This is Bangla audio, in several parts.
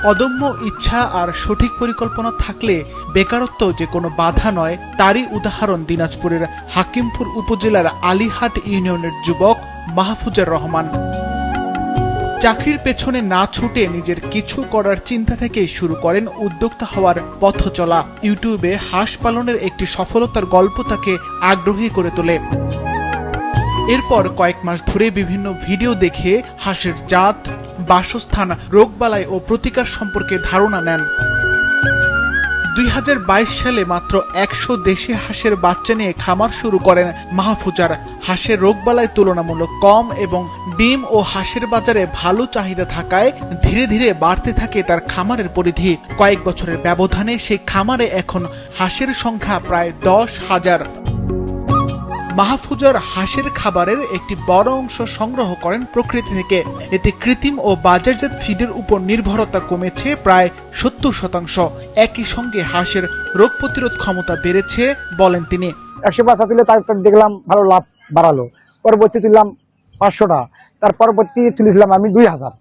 অদম্য ইচ্ছা আর সঠিক পরিকল্পনা থাকলে বেকারত্ব যে কোনো বাধা নয়, তারই উদাহরণ দিনাজপুরের হাকিমপুর উপজেলার আলীহাট ইউনিয়নের যুবক মাহফুজার রহমান। চাকরির পেছনে না ছুটে নিজের কিছু করার চিন্তা থেকেই শুরু করেন উদ্যোক্তা হওয়ার পথ চলা। ইউটিউবে হাঁস পালনের একটি সফলতার গল্প তাকে আগ্রহী করে তোলে। এরপর কয়েক মাস ধরে বিভিন্ন ভিডিও দেখে হাঁসের জাত, বাসস্থান, রোগবালাই ও প্রতিকার সম্পর্কে ধারণা নেন। 2022 সালে মাত্র 100 দেশি হাঁসের বাচ্চা নিয়ে খামার শুরু করেন মাহফুজার। হাঁসের রোগবালাই তুলনামূলক কম এবং ডিম ও হাঁসের বাজারে ভালো চাহিদা থাকায় ধীরে ধীরে বাড়তে থাকে তার খামারের পরিধি। কয়েক বছরের ব্যবধানে সেই খামারে এখন হাঁসের সংখ্যা প্রায় 10,000। মাহফুজার হাঁসের খাবারের একটি বড় অংশ সংগ্রহ করেন প্রকৃতি থেকে। এতে কৃত্রিম ও বাজারজাত ফিডের উপর নির্ভরতা কমেছে প্রায় 70%। একই সঙ্গে হাঁসের রোগ প্রতিরোধ ক্ষমতা বেড়েছে বলেন তিনি। 100 বাচ্চা তুলে তার দেখলাম ভালো লাভ বাড়ালো। পরবর্তী তুললাম 500টা, তার পরবর্তী তুলেছিলাম আমি 2000।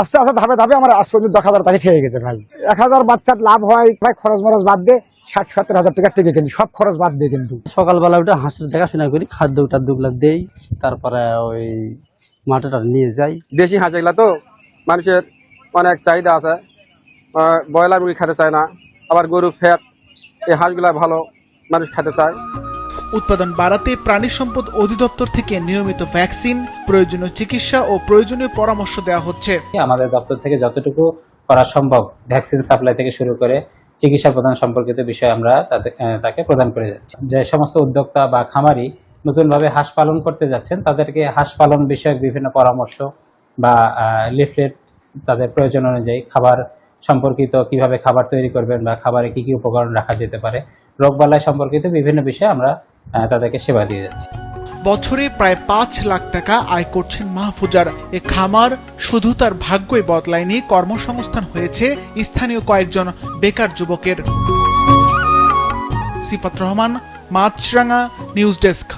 আস্তে আস্তে ধাপে ধাপে আমার আজ পর্যন্ত 10,000 টাকা খেয়ে গেছে ভাই। 1000 বাচ্চার লাভ হয় প্রায় খরচ মরচ বাদ দিয়ে 60-70 হাজার টাকা টিকে, কিন্তু সব খরচ বাদ দিয়ে। কিন্তু সকালবেলা ওটা হাঁসের দেখাশোনা করি, খাদ্যটা দুগুলা দেই, তারপরে ওই মাঠটা নিয়ে যাই। দেশি হাঁস এগুলা তো মানুষের অনেক চাহিদা আছে, ব্রয়লার মুরগি খেতে চায় না, আবার গরু ফ্যাট, এই হাঁসগুলা ভালো মানুষ খেতে চায়। উৎপাদন বাড়াতে প্রাণী সম্পদ অধিদপ্তর থেকে নিয়মিত ভ্যাকসিন, প্রয়োজনীয় চিকিৎসা ও প্রয়োজনীয় পরামর্শ দেওয়া হচ্ছে। আমাদের দপ্তর থেকে যতটুকু করা সম্ভব ভ্যাকসিন সাপ্লাই থেকে শুরু করে চিকিৎসা প্রদান সম্পর্কিত বিষয় আমরা তাকে প্রদান করে যাচ্ছি। যে সমস্ত উদ্যোক্তা বা খামারি নতুনভাবে হাঁস পালন করতে যাচ্ছেন তাদেরকে হাঁস পালন বিষয়ক বিভিন্ন পরামর্শ বা লিফলেট, তাদের প্রয়োজন অনুযায়ী খাবার সম্পর্কিত কিভাবে খাবার তৈরি করবেন বা খাবারে কি কি উপকরণ রাখা যেতে পারে, রোগবালাই সম্পর্কিত বিভিন্ন বিষয়ে আমরা তাদেরকে সেবা দিয়ে যাচ্ছি। বছরে প্রায় 5 লাখ টাকা আয় করছেন মাহফুজার। এ খামার শুধু তার ভাগ্যই বদলায়নি, কর্মসংস্থান হয়েছে স্থানীয় কয়েকজন বেকার যুবকের। সিফাত রহমান, মাছরাঙা নিউজ ডেস্ক।